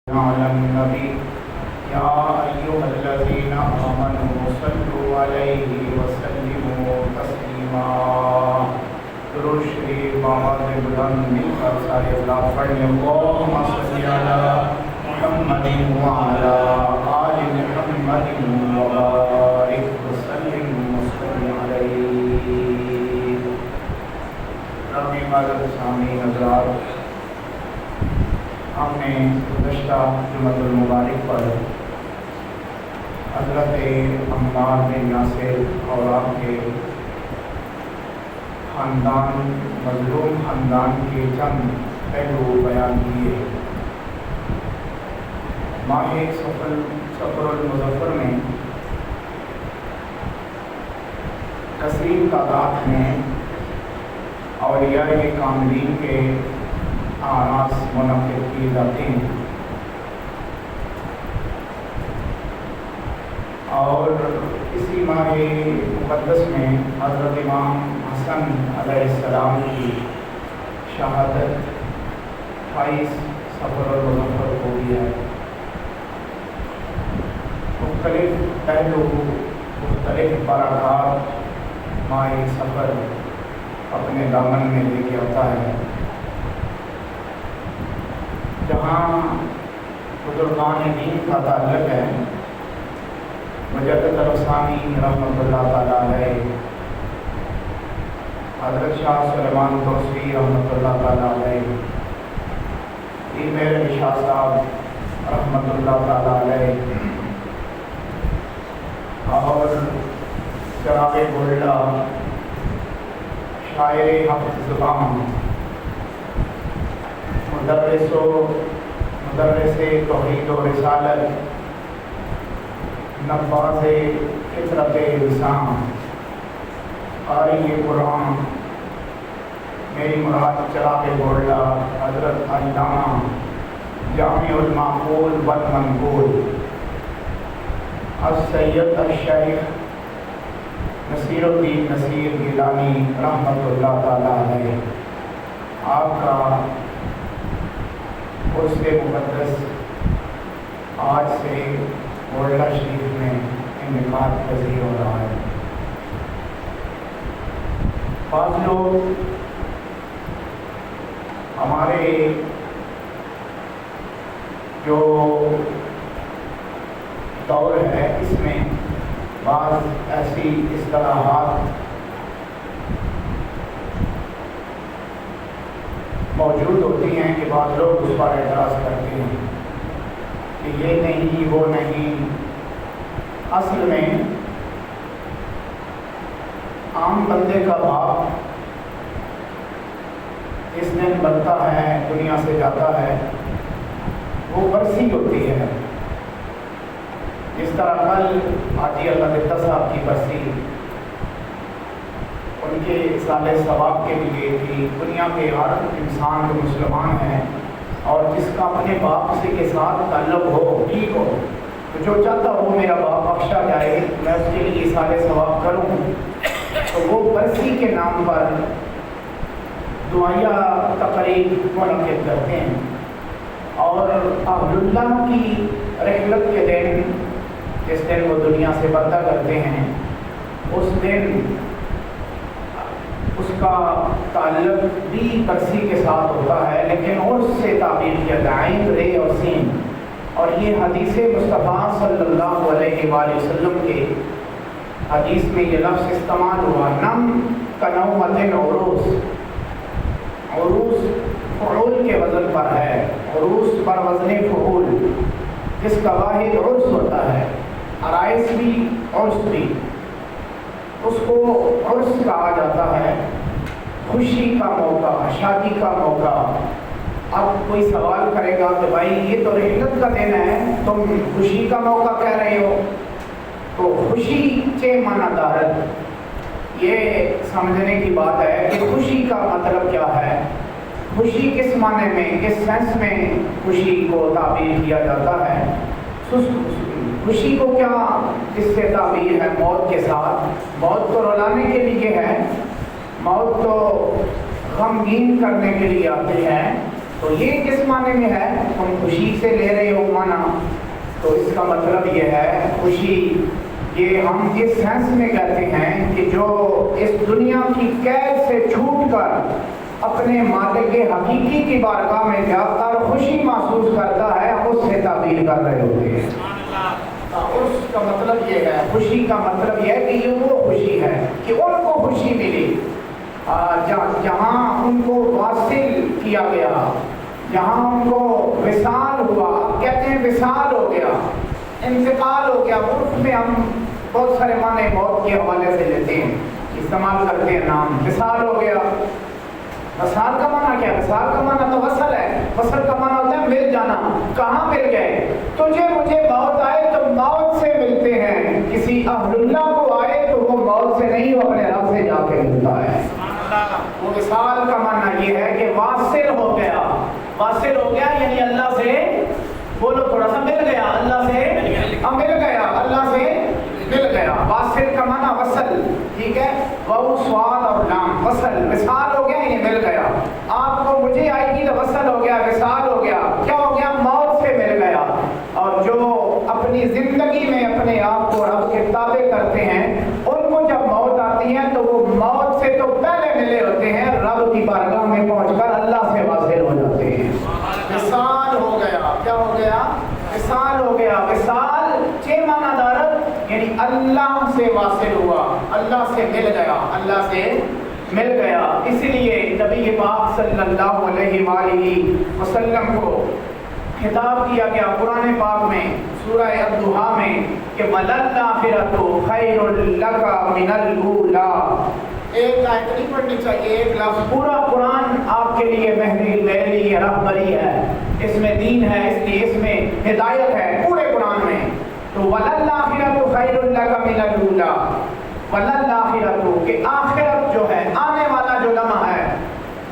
على النبي يا أيها الذين آمنوا صلوا عليه وسلموا تسليما. درود شریف آواز بلند مل کر سارے اولاد پڑھیں. اللهم صل على محمد وعلى آل محمد وبارك وسلم عليه. ربی معذرت سامعین حضرات، ہم نے گزشتہ جمعۃ المبارک پر حضرت عمار بن یاسر اور آپ کے خاندان، مظلوم خاندان کے چند پہلو بیان کیے. ماہ سفر المظفر میں کثیر تعداد میں اولیاء کاملین کے اعراس منعقد کیے جاتے ہیں، اور اسی ماہ مقدس میں حضرت امام حسن علیہ السلام کی شہادت 28 سفر المظفر کو بھی ہے. مختلف پہلو، مختلف برکات ماہ سفر اپنے دامن میں لے کے آتا ہے. جہاں بزرگان دین کا تعلق ہے، مجدد الثانی رحمۃ اللہ تعالیٰ علیہ، حضرت شاہ سلیمان توسیع رحمۃ اللہ تعالیٰ علیہ، پیر مہر علی شاہ صاحب رحمۃ اللہ تعالیٰ علیہ، اور چراغ گولڈا شاعر حق زبان، مدرس توحید و رسالت، نفاذ فطرت انسان، قاری قرآن، میری مراد چراغ گولڈا حضرت علامہ جامع المعقول والمنقول السید الشیخ نصیر الدین نصیر گیلانی رحمۃ اللہ تعالیٰ علیہ، آپ کا عرس مقدس آج سے گولڈا شریف میں انعقاد پذیر ہو رہا ہے. بعض لوگ ہمارے جو دور ہے اس میں بعض ایسی اصطلاحات موجود ہوتی ہیں کہ بعض لوگ اس پر اعتراض کرتے ہیں کہ یہ نہیں، وہ نہیں. اصل میں عام بندے کا باپ جس دن بنتا ہے، دنیا سے جاتا ہے، وہ برسی ہوتی ہے. جس طرح کل حاجی اللہ دتا صاحب کی برسی ان کے سال ثواب کے لیے تھی. دنیا کے ہر انسان جو مسلمان ہیں اور جس کا اپنے باپ سے کے ساتھ تعلق ہو، ٹھیک ہو، تو جو چاہتا ہو میرا باپ بخشا جائے، میں اس کے لیے سال ثواب کروں، تو وہ برسی کے نام پر دعائیہ تقریب منعقد کرتے ہیں. اور اہل اللہ کی رحلت کے دن، جس دن وہ دنیا سے پردہ کرتے ہیں، اس دن اس کا تعلق بھی برسی کے ساتھ ہوتا ہے، لیکن عرس سے تعبیر کیا جائے، عین، رے اور سین. اور یہ حدیث مصطفیٰ صلی اللہ علیہ وآلہ وسلم کے حدیث میں یہ لفظ استعمال ہوا، نم کنومت عروس. عروس فعول کے وزن پر ہے، عروس پر وزن فعول، جس کا واحد عرس ہوتا ہے. عرائس بھی، عرس بھی، اس کو عرس کہا جاتا ہے. خوشی کا موقع، شادی کا موقع. اب کوئی سوال کرے گا کہ بھائی یہ تو رحلت کا دن ہے، تم خوشی کا موقع کہہ رہے ہو. تو خوشی چے معنی دارد، یہ سمجھنے کی بات ہے کہ خوشی کا مطلب کیا ہے، خوشی کس معنی میں، کس سینس میں خوشی کو تعبیر کیا جاتا ہے. خوشی کو کیا اس سے تعبیر ہے؟ موت کے ساتھ. موت تو رلانے کے لیے ہے، موت تو غمگین کرنے کے لیے آتے ہیں. تو یہ کس معنی میں ہے؟ تم خوشی سے لے رہے ہو مانا، تو اس کا مطلب یہ ہے خوشی، یہ ہم اس سینس میں کہتے ہیں کہ جو اس دنیا کی قید سے چھوٹ کر اپنے مالک حقیقی کی بارگاہ میں جا کر خوشی محسوس کرتا ہے، اس سے تعبیر کر رہے ہوتے ہیں۔ اس کا مطلب یہ ہے، خوشی کا مطلب یہ ہے کہ یہ وہ خوشی ہے کہ ان کو خوشی ملی جہاں ان کو واصل کیا گیا، جہاں ان کو وصال ہوا، کہتے ہیں وصال ہو گیا، انتقال ہو گیا۔ عرف میں ہم بہت سارے معنی موت کے حوالے سے لیتے ہیں، استعمال کرتے ہیں نام، وصال ہو گیا۔ وصال کا معنی کیا ہے؟ وصال کا معنی تو وصل ہے، وصل کا معنی ہوتا ہے مل جانا۔ کہاں مل گئے؟ تجھے مجھے موت آئے تو موت سے ملتے ہیں، کسی اہل اللہ کو آئے تو وہ موت سے نہیں، وہ اپنے رب سے جا کے ملتا ہے۔ وہ وصال کا معنی یہ ہے کہ واصل ہو گیا، واصل ہو گیا یعنی اللہ سے، بولو تھوڑا سا، مل گیا اللہ سے، مل گیا اللہ سے، مل گیا۔ واصل کا معنی وصل، ٹھیک ہے، واو سوال اور لام، وصل، وصال ہو گیا یعنی مل گیا۔ آپ کو مجھے آئے گی تو وصل ہو گیا، وصال ہو گیا، کیا ہو گیا؟ موت سے مل گیا۔ اور جو اپنی زندگی میں اپنے آپ کو رب کے تابع کرتے ہیں، ان کو جب موت آتی ہے تو وہ موت سے تو پہلے ملے ہوتے ہیں، رب کی بارگاہ میں پہنچ کر اللہ سے واصل ہو جاتے ہیں۔ وصال ہو گیا، کیا ہو گیا؟ وصال ہو گیا۔ وصال چھ معنی دارت یعنی اللہ سے واصل ہوا، اللہ سے مل گیا، اللہ سے مل گیا۔ اسی لیے نبی پاک صلی اللہ علیہ وآلہ وسلم کو خطاب کیا گیا قرآن پاک میں سورہ الضحیٰ میں کہ وَلَلْآخِرَةُ خَيْرٌ لَكَ مِنَ الْأُولَىٰ۔ ایک آیت نہیں پڑھنی چاہیے، ایک لفظ، پورا قرآن آپ کے لیے مہدی لیلی رہبری ہے، اس میں دین ہے، اس لیے اس میں ہدایت ہے پورے قرآن میں۔ تو وَلَلْآخِرَةُ خَيْرٌ لَكَ مِنَ الْأُولَىٰ، وَلَلْآخِرَةُ کہ آخرت جو ہے، آنے والا جو لمحہ ہے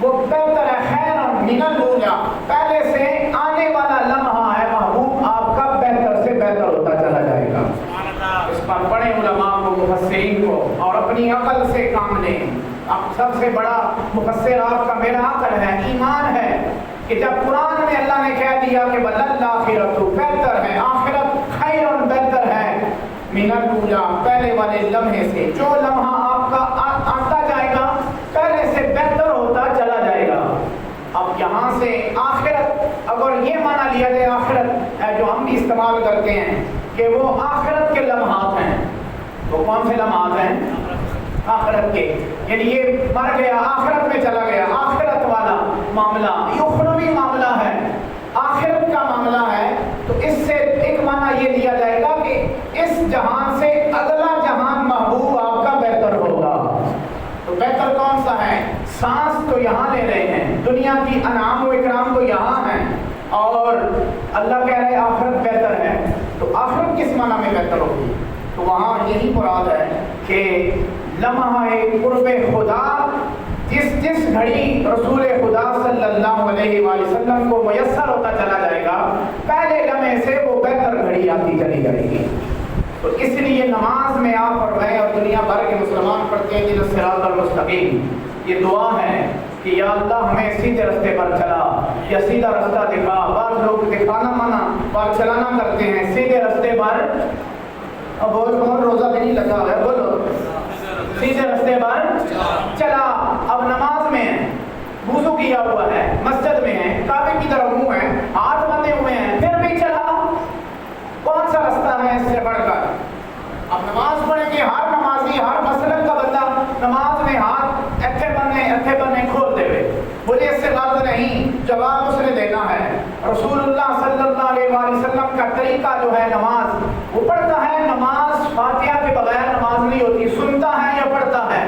وہ بہتر ہے، خیر من الأولیٰ، پہلے سے آنے والا لمحہ ہے محبوب آپ کا بہتر سے بہتر ہوتا چلا جائے گا۔ اس پر بڑے علماء کو، مفسرین کو، اور اپنی عقل سے کام لیں۔ اب سب سے بڑا مفسر آپ کا میرا عقل ہے، ایمان ہے، کہ جب قرآن میں اللہ نے کہہ دیا کہ وَلَلْآخِرَةُ بہتر ہے، آخرت خیر بہتر ہے من الأولیٰ، پہلے والے لمحے سے، جو لمحہ آپ کا آتا جائے گا پہلے سے بہتر ہوتا چلا جائے گا۔ اب یہاں سے آخرت، اگر یہ معنی لیا جائے آخرت جو ہم بھی استعمال کرتے ہیں کہ وہ آخرت کے لمحات ہیں، وہ کون سے لمحات ہیں؟ آخرت کے، یعنی یہ مر گیا آخرت میں چلا گیا، آخرت والا معاملہ، یہ اخروی معاملہ ہے، آخرت کا معاملہ ہے۔ تو اس سے ایک معنی یہ لیا جائے گا کہ اس جہان سے اگلا جہان محبوب آپ کا بہتر ہوگا۔ تو بہتر کون سا ہے؟ سانس تو یہاں لے رہے ہیں، دنیا کی انعام و اکرام تو یہاں ہیں، اور اللہ کہہ رہے آخرت بہتر ہے۔ تو آخرت کس معنی میں بہتر ہوگی؟ تو وہاں یہی مراد ہے کہ لمحہ قرب خدا جس گھڑی رسول خدا صلی اللہ علیہ وآلہ وسلم کو میسر ہوتا چلا جائے گا، پہلے لمحے سے وہ بہتر گھڑی آتی چلی جائے گی۔ تو اس لیے نماز میں آپ اور میں اور دنیا بھر کے مسلمان پڑھتے ہیں اهدنا الصراط المستقیم، یہ دعا ہے کہ یا اللہ ہمیں سیدھے راستے پر چلا، یا سیدھا راستہ دکھا۔ بعض لوگ دکھانا منع، بعض چلانا کرتے ہیں، سیدھے راستے پر۔ اب بہت روزہ بھی نہیں لگا ہوا ہے، بولو سیدھے راستے پر چلا۔ اب نماز میں ہے، وضو کیا ہوا ہے، مسجد میں ہے، کعبے کی طرف منہ ہے، ہاتھ بندھے ہوئے ہیں، پھر بھی چلا۔ کون سا راستہ ہے اس سے بڑھ کر؟ اب نماز پڑھیں گے، ہر نمازی، ہر مسلک کا بندہ نماز میں ہاتھ ایتھے بنے کھول دے ہوئے، مجھے اس سے غلط نہیں، جواب اس نے دینا ہے۔ رسول اللہ صلی اللہ علیہ وآلہ وسلم کا طریقہ جو ہے نماز، وہ پڑھتا ہے نماز فاتحہ کے بغیر نماز نہیں ہوتی، سنتا ہے یا پڑھتا ہے،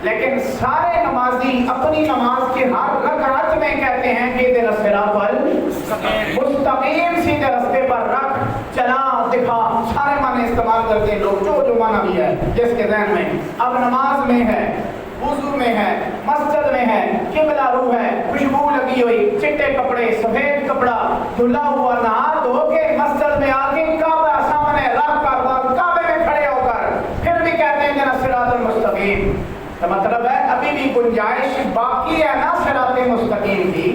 لیکن سارے نمازی اپنی نماز کے ہر رکعت میں کہتے ہیں کہ اهدنا الصراط المستقیم، سیدھے راستے پر رکھ، چلا، دکھا، سارے معنی استعمال کرتے ہیں لوگ، جو معنی بھی ہے جس کے ذہن میں۔ اب نماز میں ہے، وضو میں ہے، مسجد میں ہے، قبلہ رو ہے، خوشبو لگی ہوئی، چٹے کپڑے، سفید کپڑا، دھلا ہوا، نہا دھو کے مسجد میں آ کے کعبہ سامنے رکھ کر کعبے میں کھڑے ہو کر پھر بھی کہتے ہیں اهدنا الصراط المستقیم۔ تو مطلب ہے ابھی بھی گنجائش باقی ہے نا صراط مستقیم کی،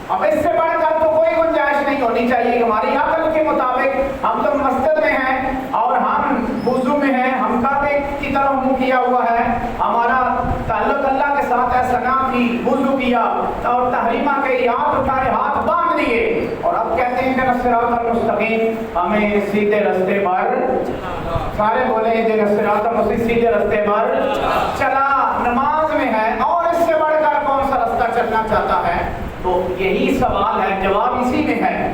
اب اس سے بڑھ کر تو کوئی گنجائش نہیں ہونی چاہیے. ہماری عقل کے مطابق ہم تو مسجد میں ہیں اور ہم وضو میں ہیں, ہم کعبے کی طرف منہ کیا ہوا ہے, ہمارا تعلق اللہ کے ساتھ ایسا نہ کی, وضو کیا اور تحریمہ کے ہاتھ اٹھائے, ہاتھ باندھ لیے, اور اب کہتے ہیں کہ صراط المستقیم, ہمیں سیدھے راستے پر, سارے بولے کہ صراط المستقیم, سیدھے راستے پر چلا, نماز میں ہے, اور اس سے بڑھ کر کون سا راستہ چلنا چاہتا ہے؟ تو یہی سوال ہے, جواب اسی میں ہے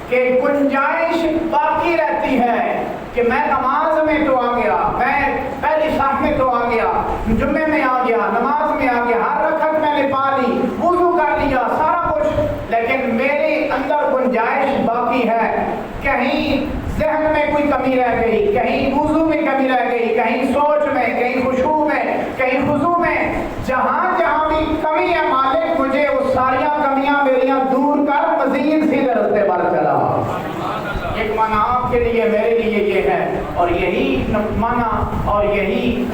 کہ گنجائش باقی رہتی ہے کہ میں نماز میں تو آ گیا, میں پہلی صف میں تو آ گیا, جمعے میں آ گیا, نماز میں آ گیا, ہر رکعت میں نے پا لی, وضو کر لیا, سارا کچھ, لیکن میرے اندر گنجائش باقی ہے, کہیں ذہن میں کوئی کمی رہ گئی, کہیں وضو میں کمی رہ گئی, کہیں سوچ میں, کہیں خشوع میں, کہیں خضوع میں, جہاں جہاں بھی کمی ہے مالک مجھے وہ ساریاں کمیاں میریاں دور کر مزید سیدھے راستے پر چلا. ایک معنی آپ کے لیے, میرے لیے یہ ہے, اور یہی معنی اور یہی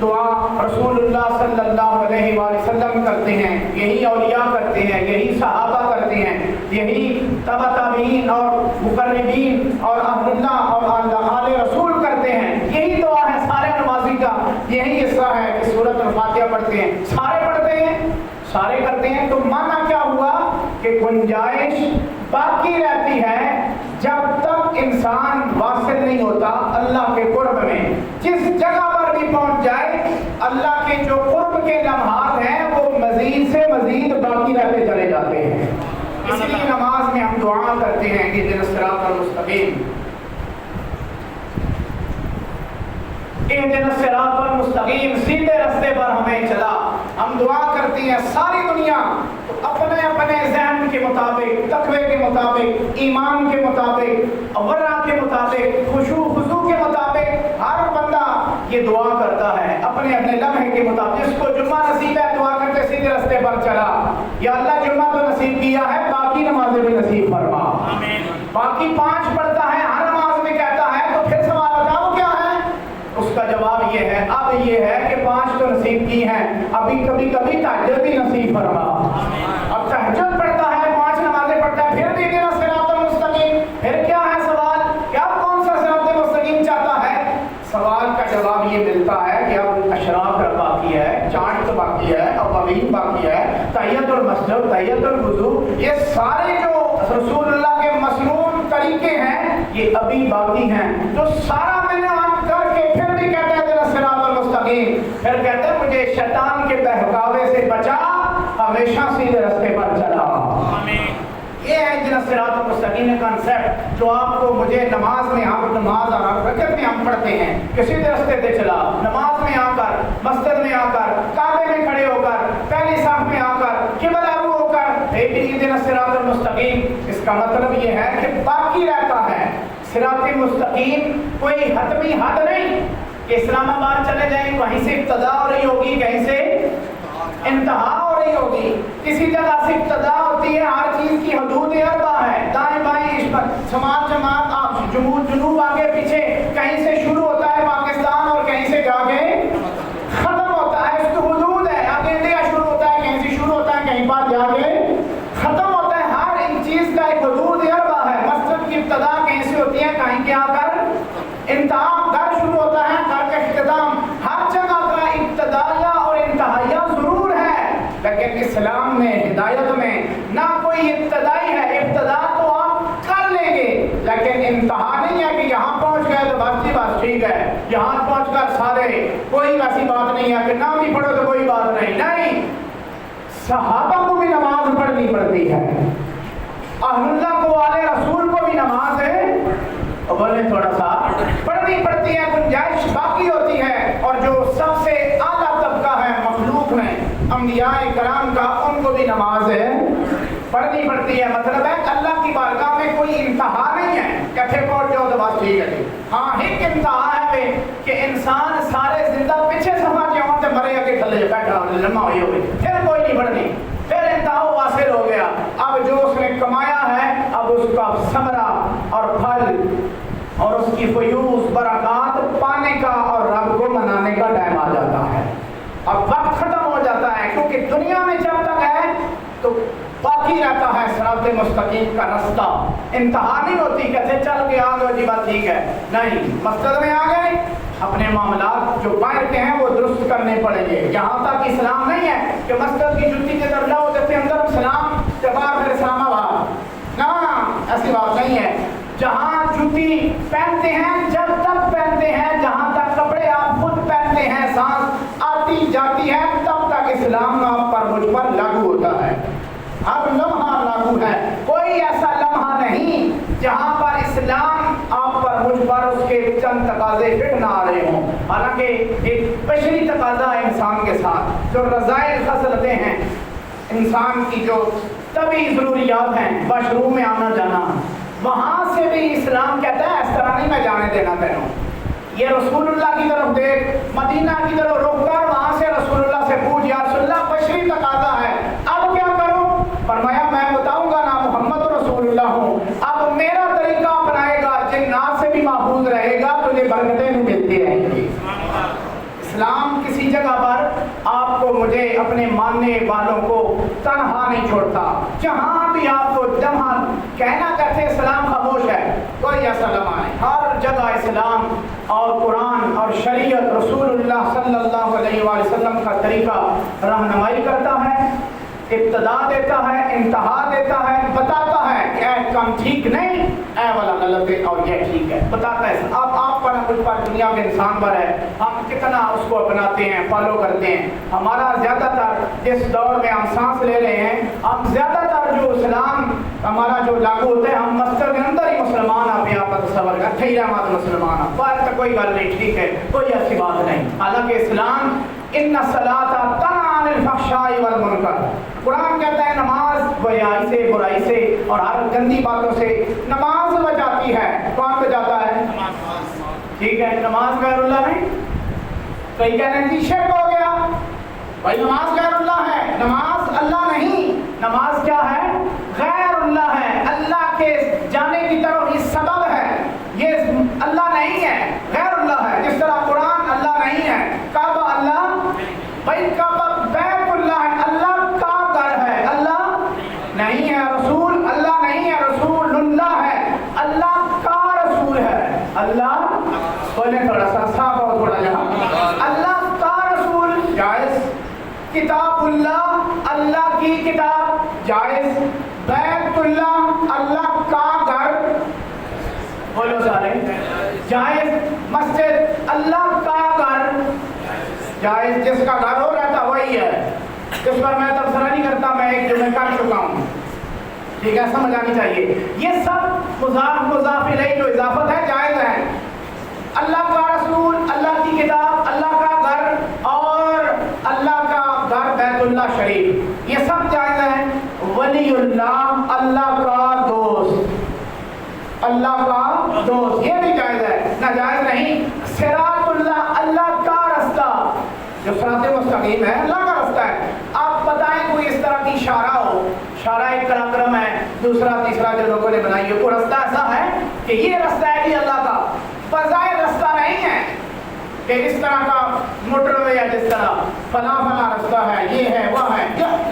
دعا رسول اللہ صلی اللہ علیہ وآلہ وسلم کرتے ہیں, یہی اولیاء کرتے ہیں, یہی صحابہ کرتے ہیں, یہی تبع تابعین اور مقربین اور اہل اللہ اور آل رسول کرتے ہیں. یہی دعا ہے سارے نمازی کا, یہی حصہ ہے کہ سورۃ الفاتحہ پڑھتے ہیں, سارے پڑھتے ہیں, سارے کرتے ہیں. تو معنی کیا ہوا کہ گنجائش باقی رہتی ہے جب تک انسان واصل نہیں ہوتا اللہ کے قرب میں. جس جگہ پر بھی پہنچ جائے اللہ کے جو قرب کے لمحات ہیں وہ مزید سے مزید باقی رہتے چلے جاتے ہیں. اس لیے نماز میں ہم دعا کرتے ہیں کہ اهدنا الصراط المستقیم, اهدنا الصراط المستقیم, سیدھے راستے پر ہمیں چلا. ہم دعا کرتے ہیں ساری دنیا اپنے اپنے ذہن کے مطابق, تقوی کے مطابق, ایمان کے مطابق, ورع کے مطابق, خشوع خضوع کے مطابق, ہر بندہ یہ دعا کرتا ہے اپنے اپنے لمحے کے مطابق. جس کو جمعہ نصیب ہے دعا کرتے سیدھے راستے پر چلا, یا اللہ جمعہ تو نصیب کیا ہے, باقی نمازیں بھی نصیب فرما. باقی 5 پڑھتا ہے, ہر نماز میں کہتا ہے, تو پھر سوال ہوتا ہے وہ کیا ہے؟ اس کا جواب یہ ہے, اب یہ ہے کہ 5 تو نصیب کی ہیں, ابھی کبھی کبھی تہجد بھی نصیب فرما. اب تہجد پڑھتا ہے, 5 نمازیں پڑھتا ہے, پھر بھی اهدنا الصراط المستقیم, پھر کیا ہے سوال کہ اب کون سا صراط مستقیم چاہتا ہے؟ سوال کا جواب یہ ملتا ہے کہ اب اشراق باقی ہے, چاند باقی ہے, اوابین باقی ہے, تحیت المسجد, تحیت الوضو, یہ سارے جو رسول اللہ کے مسنون طریقے ہیں یہ ابھی باقی ہیں. جو سارا مینعات کر کے پھر بھی کہتے ہیں اهدنا الصراط المستقیم, پھر کہتے ہیں مجھے شیطان کے بہکاوے سے بچا, ہمیشہ سیدھے راستے پر چلا. یہ ہے اهدنا الصراط المستقیم کا کنسپٹ جو آپ کو مجھے نماز میں, آپ نماز اور رکعت میں ہم پڑھتے ہیں کہ سیدھے راستے پہ چلا, نماز میں آ کر, مسجد میں آ کر, کعبے میں کھڑے ہو کر, پہلی صف میں آ کر, قبلہ رو ہو کر اهدنا الصراط المستقیم. اس کا مطلب یہ ہے کہ باقی رہتا ہے. صراط مستقیم کوئی حتمی حد نہیں کہ اسلام آباد چلے جائیں وہیں سے ابتدا ہو رہی ہوگی, کہیں سے انتہا ہو رہی ہوگی, کسی جگہ سے ابتدا ہوتی ہے. ہر چیز کی حدود اربع ہے, دائیں بائیں شمال جماعت, جنوب آگے پیچھے, کہیں سے شروع ہوتا ہے پاکستان اور کہیں سے جا کے ختم ہوتا ہے. اس کی حدود ہے, آگے انڈیا شروع ہوتا ہے, کہیں سے شروع ہوتا ہے, کہیں پر جا کے ختم ہوتا ہے. ہر ایک چیز کا ایک حدود اربع ہے. مسجد کی ابتدا کہیں سے ہوتی ہے, کہیں کے آ کر انتہا, گھر شروع ہوتا ہے, گھر کا اختتام. ہر جگہ کا ابتدائیہ اور انتہائیہ ضرور ہے, لیکن اسلام میں, ہدایت میں نہ کوئی ابتدائی ہے. ابتدا تو آپ کر لیں گے, لیکن انتہا نہیں ہے کہ یہاں پہنچ گئے تو بس ٹھیک ہے, یہاں پہنچ کر سارے, کوئی ایسی بات نہیں ہے کہ نام بھی پڑھو تو کوئی بات نہیں. نہیں, صحابہ کو بھی نماز پڑھنی پڑتی ہے, اہل اللہ کو, آل رسول کو بھی نماز ہے بولے تھوڑا سا پڑھنی پڑتی ہے. گنجائش باقی ہوتی ہے, اور جو سب سے اعلیٰ طبقہ ہے مخلوق میں, انبیاء کرام کا, ان کو بھی نماز ہے پڑھنی پڑتی ہے. مطلب ہے اللہ کی بارگاہ میں کوئی انتہا نہیں ہے کٹھے پہنچ جاؤ تو بس ٹھیک ہے. ہاں ایک انتہا ہے کہ انسان سارے زندہ پیچھے سما کے وہاں سے مرے کے تھلے بیٹھا لمبا ہوئی ہوئی, پھر کوئی نہیں پڑھنی, پھر انتہا واصل ہو گیا. اب جو اس نے کمایا ہے اب اس کا ثمرہ اور پھل اور اس کی فیوز برکات پانے کا اور رب کو منانے کا ٹائم آ جاتا ہے. اب وقت ختم ہو جاتا ہے, کیونکہ دنیا میں جب تک ہے تو باقی باقی رہتا ہے صراط مستقیم کا رستہ، انتہا نہیں ہوتی کہتے چل کے آ گئے جی بات ٹھیک ہے، نہیں، مسجد میں آ گئے اپنے معاملات جو باہر کے ہیں وہ درست کرنے پڑیں گے۔ یہاں تک اسلام نہیں ہے کہ مسجد کی جوتی کے در لاؤ جیسے اندر سلام کے بعد پھر اسلام آباد، نہ ایسی بات نہیں ہے۔ جہاں جوتی پہنتے ہیں جب تک پہنتے ہیں، جہاں تک کپڑے آپ خود پہنتے ہیں سانس آتی جاتی ہے تب تک اسلام آپ پر مجھ پر لاگو ہوتا ہے۔ اب لمحہ لاگو ہے، کوئی ایسا لمحہ نہیں جہاں پر اسلام آپ پر مجھ پر اس کے چند تقاضے فٹ نہ آ رہے ہوں۔ حالانکہ ایک بشری تقاضا ہے انسان کے ساتھ، جو رذائل خصلتیں ہیں انسان کی، جو طبعی ضروریات ہیں، واش روم میں آنا جانا، وہاں سے بھی اسلام کہتا ہے اس طرح نہیں میں جانے دینا تینوں، یہ رسول اللہ کی طرف دیکھ، مدینہ کی طرف رک کر وہاں سے رسول اللہ سے پوچھ یا رسول اللہ بشری تقاضا ہے اب کیا کروں؟ فرمایا میں بتاؤں گا نا محمد رسول اللہ ہوں، اب میرا طریقہ اپنائے گا، جنات سے بھی محفوظ رہے گا، تجھے برکتیں بھی ملتی رہیں گی۔ اسلام کسی جگہ پر آپ کو مجھے اپنے ماننے والوں کو تنہا نہیں چھوڑتا، جہاں بھی آپ کو جہاں کہنا کرتے اسلام خاموش ہے، کوئی ایسا لمحہ نہیں، ہر جگہ اسلام اور قرآن اور شریعت رسول اللہ صلی اللہ علیہ وآلہ وسلم کا طریقہ رہنمائی کرتا ہے، ابتدا دیتا ہے، انتہا دیتا ہے، بتاتا ہے کہ اے کام ٹھیک نہیں، اے والا غلط ہے اور یہ ٹھیک ہے، بتاتا ہے۔ اب آپ پر مجھ پر دنیا کے انسان پر ہے، ہم کتنا اس کو اپناتے ہیں، فالو کرتے ہیں۔ ہمارا زیادہ تر جس دور میں ہم سانس لے رہے ہیں، ہم زیادہ تر جو اسلام ہمارا جو لاگو ہوتا ہے، ہم مسجد کے اندر ہی مسلمان اپنے آپ کا تصور کرتے ہیں، رحمت مسلمان باہر تو کوئی گل نہیں، ٹھیک ہے، کوئی ایسی بات نہیں۔ حالانکہ اسلام ان الصلاۃ تنہی عن الفحشاء والمنکر، قرآن کہتا ہے نماز بیائی سے، برائی سے اور ہر گندی باتوں سے نماز بچاتی ہے۔ کون بچاتا ہے؟ ٹھیک ہے، نماز غیر اللہ نہیں، کئی کہنے ہیں شرک ہو گیا، بھائی نماز غیر اللہ ہے، نماز اللہ نہیں، نماز کیا ہے؟ غیر اللہ ہے، اللہ کے جانے کی طرف یہ سبب ہے، یہ اللہ نہیں ہے، غیر اللہ ہے۔ جس طرح قرآن اللہ نہیں ہے، کعبہ اللہ، بھائی کعبہ بیت اللہ ہے، اللہ کا گھر ہے، اللہ نہیں ہے، رسول اللہ نہیں ہے، رسول اللہ ہے، اللہ کا رسول ہے، اللہ بولے تھوڑا سا صاف ہو تھوڑا جہاں، اللہ کا رسول جائز، کتاب اللہ اللہ کی کتاب جائز، بیت اللہ اللہ کا گھر بولو سارے جائز، مسجد اللہ کا گھر جائز، جس کا گھر ہو رہتا وہی ہے، اس پر میں تبصرہ نہیں کرتا، میں ایک جو میں کر چکا ہوں، ٹھیک ہے، سمجھ آنی چاہیے۔ یہ سب مضاف الیہ جو اضافت ہے جائز ہے، اللہ کا رسول، اللہ کی کتاب، اللہ کا گھر اور اللہ کا گھر بیت اللہ شریف، یہ سب جائز ہے۔ ولی اللہ اللہ کا دوست، اللہ کا دوست یہ بھی جائز ہے، ناجائز نہیں۔ صراط اللہ اللہ کا رستہ، جو صراط مستقیم ہے اللہ کا رستہ ہے۔ آپ بتائیں کوئی اس طرح کی شارع ہو، شارع ایک قلم ہے، دوسرا تیسرا جو لوگوں نے بنائی ہے، وہ رستہ ایسا ہے کہ یہ رستہ ہے کہ اللہ کا بظاہر رستہ نہیں ہے کہ اس طرح کا موٹر وے یا جس طرح فلاں فلاں رستہ ہے، یہ ہے وہ ہے،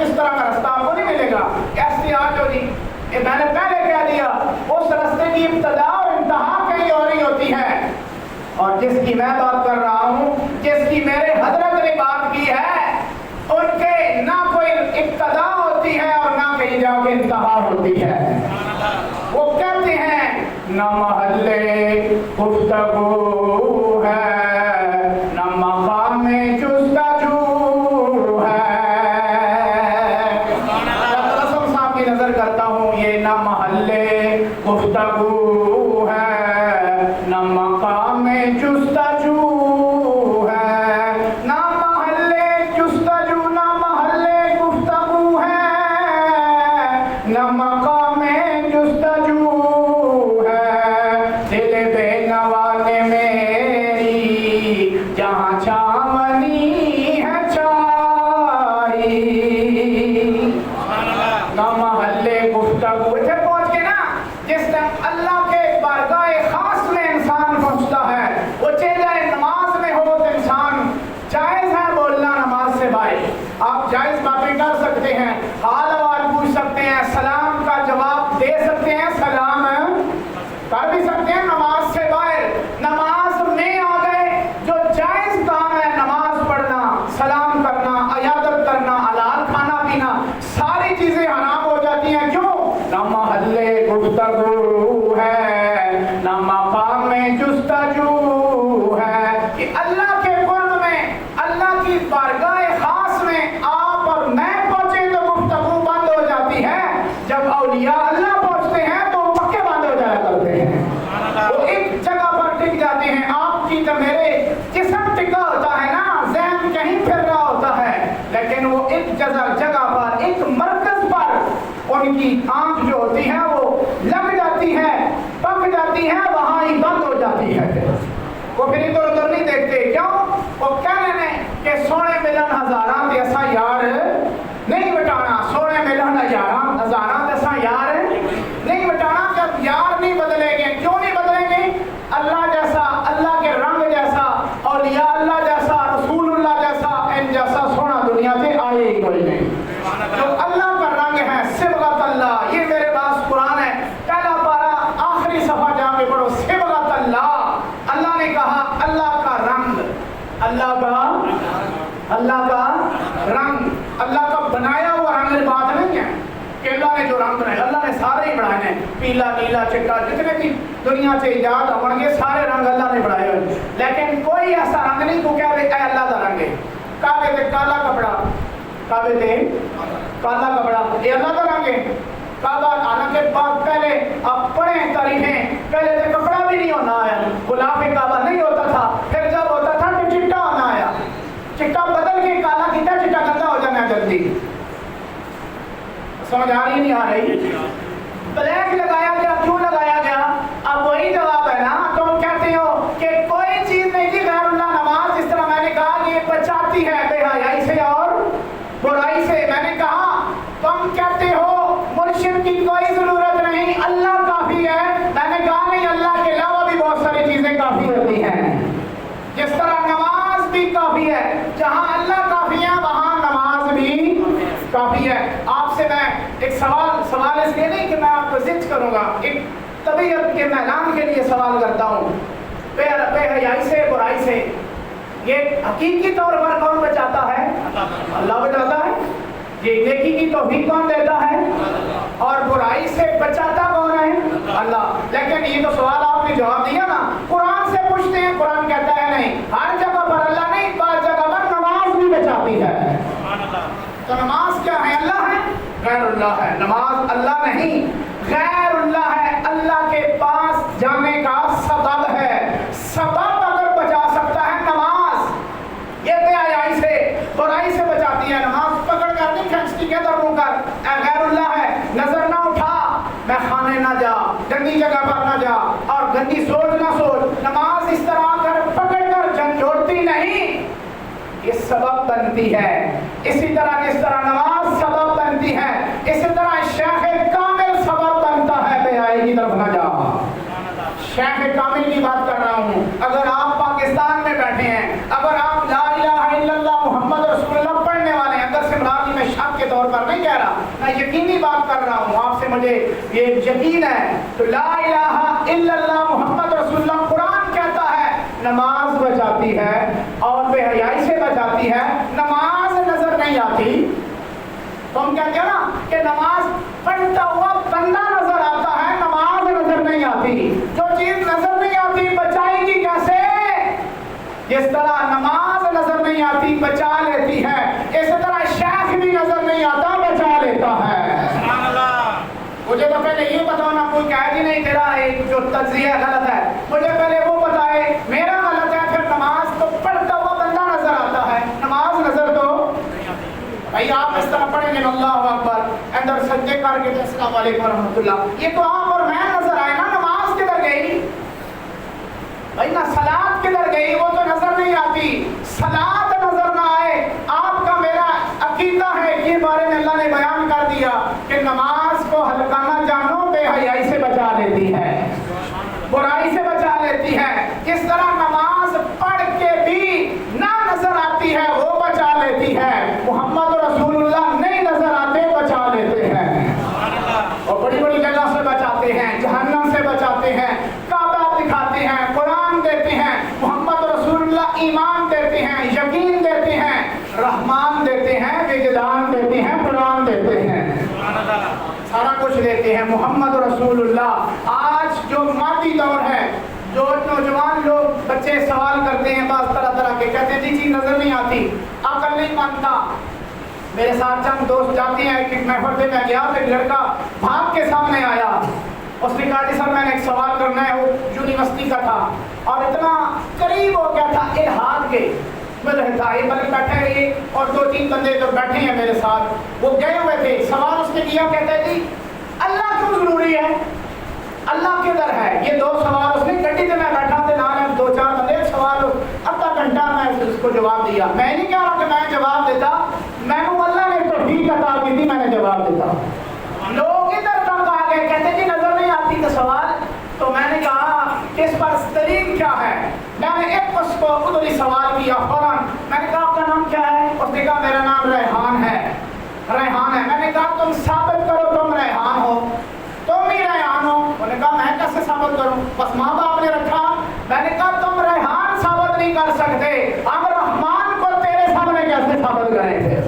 اس طرح کا رستہ آپ کو نہیں ملے گا۔ ایسی آج ہوگی، میں نے پہلے کہہ دیا اس رستے کی ابتدا اور انتہا کہیں اور ہی ہوتی ہے، اور جس کی میں بات کر رہا ہوں، جس کی میرے حضرت نے بات کی ہے، ان کے نہ کوئی ابتدا ہوتی ہے اور نہ کہیں جا کے انتہا ہوتی ہے۔ وہ کہتے ہیں نہ محلے گفتگو ہے، نہ مقام جستجو ہے۔ قسم صاحب کی نظر کرتا ہوں، یہ نہ محلے گفتگو ہے، نہ مقام جستجو ہے، نہ محلے جستجو، نہ محلے گفتگو ہے، نہ مقام جستجو ہے۔ دل بے نوا نے میری جہاں چامنی ہے چاہی، نہ محلے گفتگو۔ اتنے پہنچ کے نا جس ٹائم اللہ کے کر بھی سکتے ہیں نماز سے باہر، نماز میں آ گئے جو جائز کام ہے، نماز پڑھنا، سلام کرنا، عیادت کرنا، حلال کھانا پینا، ساری چیزیں حرام ہو جاتی ہیں۔ کیوں؟ نہ محل گفتگو ہے، نہ مقام جستجو ہے، کہ اللہ کے قرب میں، اللہ کی بارگاہ خاص میں آپ اور میں پہنچے تو گفتگو بند ہو جاتی ہے، جب اولیاء اللہ پہنچتے ہیں تو پکے بند ہو جایا کرتے ہیں، وہ ایک جگہ پر ٹک جاتے ہیں۔ آپ کی تو میرے جسم ٹکا ہوتا ہے نا، ذہن کہیں پھر رہا ہوتا ہے، لیکن وہ ایک جگہ پر، ایک مرکز پر ان کی آنکھ جو ہوتی ہے وہ لگ جاتی ہے، پک جاتی ہے، وہاں ہی بند ہو جاتی ہے۔ وہ پھر ادھر ادھر نہیں دیکھتے۔ کیوں؟ وہ کہہ رہے ہیں کہ سونے ملن ہزاراں تے اساں یار نہیں بٹانا، سونے ملن ہزاراں تے اساں یار نہیں بٹانا۔ جب یار نہیں بدلیں گے، کیوں نہیں بدلیں گے؟ اللہ جیسا، اللہ کے رنگ جیسا، اولیاء اللہ جیسا، رسول اللہ جیسا، ان جیسا سونا دنیا سے آئے ہی کوئی نہیں۔ جو اللہ کا رنگ ہے، صبغۃ اللہ، یہ میرے پاس قرآن ہے، پہلا پارہ آخری صفحہ جا کے پڑھو، صبغۃ اللہ۔ اللہ نے کہا اللہ کا رنگ، اللہ کا رنگ، اللہ کا بنایا ہوا رنگ بات نہیں ہے کہ اللہ نے جو رنگ بنائے، اللہ نے سارے ہی بنائے ہیں، پیلا نیلا چٹا، جتنے بھی دنیا سے ایجاد ہوں گے سارے رنگ اللہ نے بنائے ہوئے، لیکن کوئی ایسا رنگ نہیں تو کہہ اے اللہ کا رنگ ہے۔ کعبے تے کالا کپڑا، کعبے تے کالا کپڑا، یہ اللہ کا رنگ ہے۔ کعبہ حالانکہ بعد پہلے آپ پڑھیں تاریخیں، پہلے تو کپڑا بھی نہیں ہونا آیا، غلاف کعبہ نہیں ہوتا تھا، پھر جب ہوتا تھا تو چٹا ہونا آیا، چٹا بدل کے کالا کیتا، چٹا گندا ہو جانا جلدی۔ سمجھ آ رہی نہیں آ رہی؟ بلیک لگایا گیا، کیوں لگایا گیا؟ اب وہی جواب ہے نا، تم کہتے ہو کہ کوئی چیز نہیں تھی غیر اللہ نماز، جس طرح میں نے کہا یہ بچاتی ہے بے حیائی سے اور برائی سے۔ میں نے کہا تم کہتے ہو مرشد کی کوئی ضرورت نہیں، اللہ کافی ہے۔ میں نے کہا نہیں، اللہ کے علاوہ بھی بہت ساری چیزیں کافی ہوتی ہیں، جس طرح نماز بھی کافی ہے، جہاں اللہ کافی ہے وہاں نماز بھی کافی ہے۔ آپ سے میں ایک سوال اس لیے نہیں کہ میں آپ کو ضد کروں گا، ایک طبیعت کے میدان کے لیے سوال کرتا ہوں۔ بے حیائی سے، برائی سے، یہ حقیقی طور پر کون بچاتا ہے؟ اللہ بچاتا ہے۔ یہ نیکی کی توفیق کون دیتا ہے؟ اور برائی سے بچاتا کون ہے؟ اللہ۔ لیکن یہ تو سوال آپ نے جواب دیا نا، قرآن سے پوچھتے ہیں، قرآن کہتا ہے نہیں، ہر جگہ پر اللہ نہیں، بعض جگہ پر نماز بھی بچاتی ہے۔ تو نماز کیا ہے؟ اللہ ہے؟ غیر اللہ ہے۔ نماز اللہ نہیں، غیر اللہ ہے، اللہ کے پاس جانے کا سبب ہے۔ سبب اگر بچا سکتا ہے نماز، یہ بے حیائی سے، برائی سے بچاتی ہے۔ نماز پکڑ کر نہیں کھینچتی کہ ادھر منہ کر، اے غیر اللہ ہے، نظر نہ اٹھا، میں خانے نہ جا، گندی جگہ پر نہ جا، اور گندی سوچ نہ سوچ۔ نماز اس طرح کر پکڑ کر جھنجھوڑتی نہیں، یہ سبب بنتی ہے۔ اسی طرح جس طرح نماز سبب بنتی ہے، اسی طرح شیخ کامل سبب بنتا ہے بے حیائی کی طرف نہ جا۔ شیخ کامل کی بات کر رہا ہوں۔ اگر آپ پاکستان میں بیٹھے ہیں، اگر آپ لا الہ الا اللہ محمد رسول اللہ پڑھنے والے ہیں، اندر سے مراد میں شک کے طور پر نہیں کہہ رہا، میں یقینی بات کر رہا ہوں، آپ سے مجھے یہ یقین ہے، تو لا الہ الا اللہ محمد رسول اللہ قرآن کہتا ہے نماز بچاتی ہے اور بے حیائی سے بچاتی ہے۔ نماز نظر نہیں آتی، تم کہتے ہو نا کہ نماز پڑھتا ہوا بندہ نظر آتا ہے، نماز نظر نہیں آتی۔ جو چیز نظر نہیں آتی بچائے گی کیسے؟ جس طرح نماز نظر نہیں آتی بچا لیتی ہے، اسی طرح شیخ بھی نظر نہیں آتا بچا لیتا ہے۔ مجھے تو پہلے یہ بتاؤ نا، کوئی کہے جی نہیں تیرا ایک جو تجزیہ غلط ہے، مجھے پہلے وہ بتائے میرا غلط ہے، پھر نماز تو پڑھتا ہوا بندہ نظر آتا ہے، نماز نظر تو بھائی آپ اس طرح پڑھیں گے اللہ اکبر، اندر سجدے کر کے السلام علیکم ورحمۃ اللہ، یہ تو آپ اور میں نظر آئے نا، نماز کدھر گئی بھائی؟ نا صلاۃ کدھر گئی؟ وہ تو نظر نہیں آتی۔ صلاۃ نظر نہ آئے، آپ کا میرا عقیدہ ہے کہ بارے میں اللہ نے بیان کر دیا کہ نماز کو ہلکا نہ جانو، بے حیائی سے بچا لیتی ہے، برائی سے بچا لیتی ہے۔ جس طرح نماز پڑھ کے بھی نہ نظر آتی ہے وہ بچا لیتی ہے، محمد رسول اللہ نہیں نظر آتے بچا لیتے ہیں، اور بڑی بڑی جگہ سے بچاتے ہیں، جہنم سے بچاتے ہیں، کرتے ہیں محمد رسول اللہ۔ آج جو مادی دور ہے، جو نوجوان لوگ بچے سوال کرتے ہیں بعض طرح طرح کے، کہتے ہیں جی چیز نظر نہیں آتی، عقل نہیں مانتا۔ میرے ساتھ چند دوست جاتے ہیں، ایک محفل پہ میں گیا تو ایک لڑکا بھاگ کے سامنے آیا، اس نے کہا جی سر میں نے ایک سوال کرنا ہے، وہ یونیورسٹی کا تھا اور اتنا قریب ہو گیا تھا الحاد کے، میں رہتا ہے بلکہ بیٹھے رہے اور 2-3 بندے جو بیٹھے ہیں میرے ساتھ وہ گئے ہوئے تھے، سوال اس نے کیا، کہتا ہے جی اللہ کیوں ضروری ہے، اللہ کدھر ہے؟ یہ 2 سوال اس نے گڈی سے میں بیٹھا تھے نہ 2-4 بندے، ایک سوال آدھا گھنٹہ میں اس کو جواب دیا۔ میں نہیں کہہ رہا کہ میں جواب دیتا، میں کو اللہ نے توفیق عطا کی تھی، میں نے جواب دیتا۔ لوگ ادھر تک آ گئے، کہتے جی نظر نہیں آتی تو سوال، تو میں نے کہا کہ اس پر دلیل کیا ہے؟ میں نے ایک اس کو ادھر ہی سوال کیا فوراً، میں نے کہا آپ کا نام کیا ہے؟ اس نے کہا میرا نام ریحان ہے۔ ریحان ہے، میں نے کہا تم ثابت کرو تم ریحان ہو، تم ہی ریحان ہو۔ انہوں نے کہا میں کیسے ثابت کروں؟ بس ماں باپ نے رکھا۔ میں نے کہا تم ریحان ثابت نہیں کر سکتے، اگر رحمان کو تیرے سامنے کیسے ثابت کریں گے؟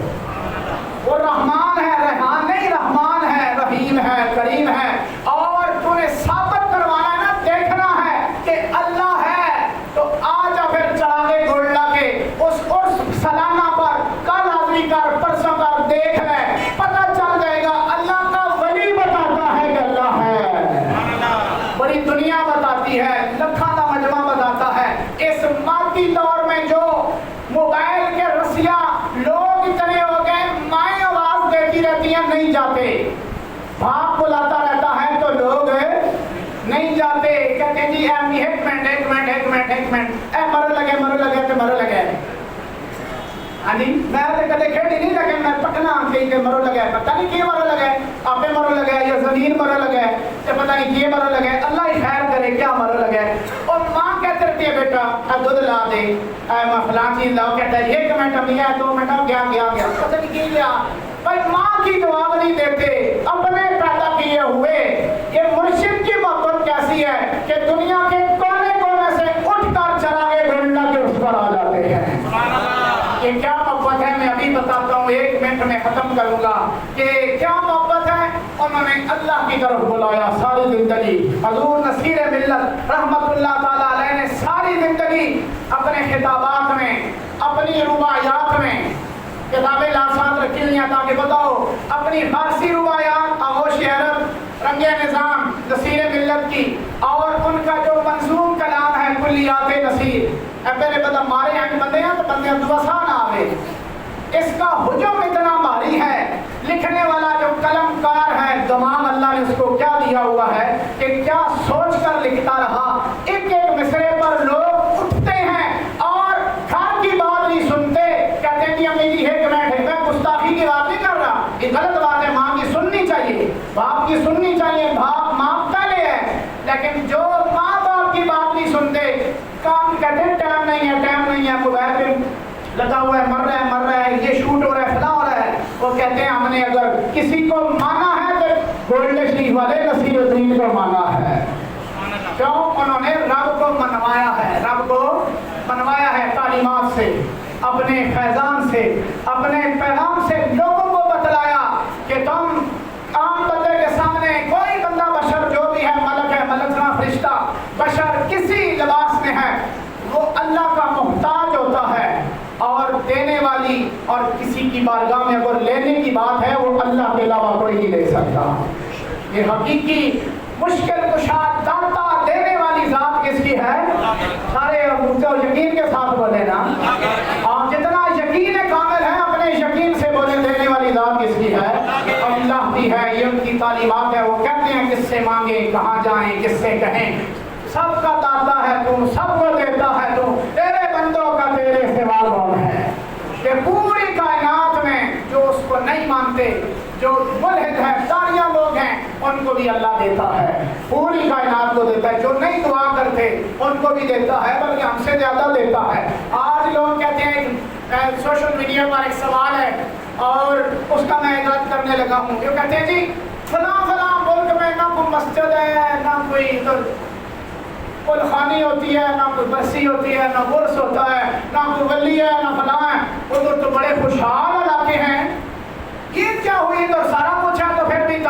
وہ رحمان ہے، ریحان نہیں، رحمان ہے، رحیم ہے، کریم ہے، اور تمہیں ثابت کروانا ہے نا، دیکھنا ہے کہ اللہ ہے، تو آج پھر چراغے گولڈا کے اس عرس سالانہ پر کل حاضری کر، پرسوں کر، دیکھ لے، پتہ چل جائے گا اللہ کا ولی بتاتا ہے کہ اللہ ہے، بڑی دنیا بتاتی ہے، لکھاں کا مجمع بتاتا ہے۔ اس مادی دور میں جو موبائل کے رسیا لوگ اتنے ہو گئے، مائیں آواز دیتی رہتی ہیں نہیں جاتے، باپ بلاتا رہتا ہے تو لوگ نہیں جاتے، کہتے ہیں جی ایک منٹ اے مرو لگے ہاں جی میں کدے کھیڑی نہیں لگے، میں پٹنا کہیں کہ مرو لگے، پتہ نہیں کی مرو لگے، آپے مرو لگے یا زمین مرو لگے، یا پتہ نہیں کی مرو لگے، اللہ ہی خیر کرے کیا مرو لگے۔ اور ماں کہتے رہتی ہے بیٹا دودھ لا دے، فلاں چیز لاؤ، کہتا ہے 1 منٹ ابھی ہے، 2 منٹ گیا پتہ نہیں کی گیا۔ بھائی ماں کی جواب نہیں دیتے، اپنے پیدا کیے ہوئے۔ یہ مرشد کی محبت کیسی ہے کہ دنیا کے کونے کونے سے اٹھ کر چراغے گولڈا کے اس پر آ جاتے ہیں۔ یہ کیا محبت ہے میں ابھی بتاتا ہوں، 1 منٹ میں ختم کروں گا کہ کیا محبت ہے۔ انہوں نے اللہ کی طرف بلایا ساری زندگی۔ حضور نصیر ملت رحمت اللہ تعالیٰ علیہ نے ساری زندگی اپنے خطابات میں، اپنی رباعیات میں کتابیں لاسات رکھی ہوئی ہیں تاکہ بتاؤ اپنی فارسی رباعیات، آغوش عرب، رنگ نظام نصیر ملت کی، اور ان کا جو منظوم کلام ہے کلیات نصیر، پہلے بتا مارے ہیں بندے ہیں تو بندے دعا نہ آوے، اس کا حجم اتنا بھاری ہے، لکھنے والا جو قلم کار ہے دماغ اللہ نے اس کو کیا دیا ہوا ہے کہ کیا سوچ کر لکھتا رہا۔ ایک ایک مصرے پر لوگ اٹھتے ہیں اور گھر کی بات نہیں سنتے، کہتے ہیں کہ میری 1 منٹ ہے، میں گستاخی کی بات نہیں کر رہا، یہ غلط بات ہے، ماں کی سننی چاہیے، باپ کی سننی چاہیے، باپ ماں پہلے ہے، لیکن جو ماں باپ کی بات نہیں سنتے، کام کہتے ہیں ٹائم نہیں ہے، موبائل پہ لگا ہوا ہے، مر رہا ہے، یہ شوٹ ہو رہا ہے، فلاں ہو رہا ہے، وہ کہتے ہیں ہم نے اگر کسی کو مانا ہے تو گولڈ شریف والے نصیر الدین کو مانا ہے۔ کیوں؟ انہوں نے رب کو منوایا ہے تعلیمات سے، اپنے فیضان سے، اپنے پیغام سے لوگوں کو بتلایا کہ تم عام بندے کے سامنے کوئی بندہ بشر جو بھی ہے، ملک ہے، ملک نہ فرشتہ، بشر کسی لباس میں ہے، وہ اللہ کا محتاج ہوتا ہے، اور دینے والی اور کسی کی بارگاہ میں اگر لینے کی بات ہے وہ اللہ کے علاوہ کوئی نہیں لے سکتا۔ یہ حقیقی مشکل کشا داتا دینے والی ذات کس کی ہے؟ سارے یقین کے ساتھ بولے نا، اور جتنا یقین کامل ہے اپنے یقین سے بولے دینے والی ذات کس کی ہے؟ اللہ کی ہے، یہ ان کی تعلیمات ہے۔ وہ کہتے ہیں کس سے مانگیں، کہاں جائیں، کس سے کہیں، سب کا داتا ہے تو، سب کو دیتا ہے تو، تیرے بندوں کا تیرے سوا کون ہے؟ کہ پوری کائنات میں جو اس کو نہیں مانتے، جو ملحد ہیں، داریاں لوگ ہیں، ان کو بھی اللہ دیتا ہے، پوری کائنات کو دیتا ہے، جو نہیں دعا کرتے ان کو بھی دیتا ہے، بلکہ ہم سے زیادہ دیتا ہے۔ آج لوگ کہتے ہیں سوشل میڈیا پر ایک سوال ہے اور اس کا میں رد کرنے لگا ہوں، یہ کہتے ہیں جی فلاں ملک میں نہ کوئی مسجد ہے، نہ کوئی پل خانی ہوتی ہے، نہ کوئی برسی ہوتی ہے، نہ برس ہوتا ہے، نہ کوئی ولی ہے، نہ فلاں ہے، ادھر تو بڑے خوشحال علاقے ہیں، یہ کیا ہوئی؟ ادھر سارا کچھ ہے تو پھر بھی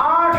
8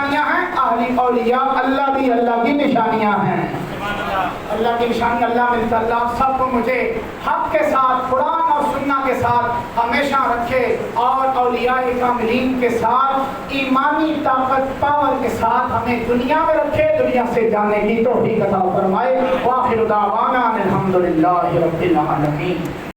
نشانیاں ہیں، اہل اولیاء اللہ بھی اللہ کی نشانیاں ہیں۔ اللہ کی نشانی اللہ ملتا، اللہ سب کو مجھے حق کے ساتھ، قرآن اور سنت کے ساتھ ہمیشہ رکھے، اور اولیاء کاملین کے ساتھ ایمانی طاقت پاور کے ساتھ ہمیں دنیا میں رکھے، دنیا سے جانے کی توفیق عطا فرمائے۔ وآخر دعوانا الحمدللہ رب العالمین۔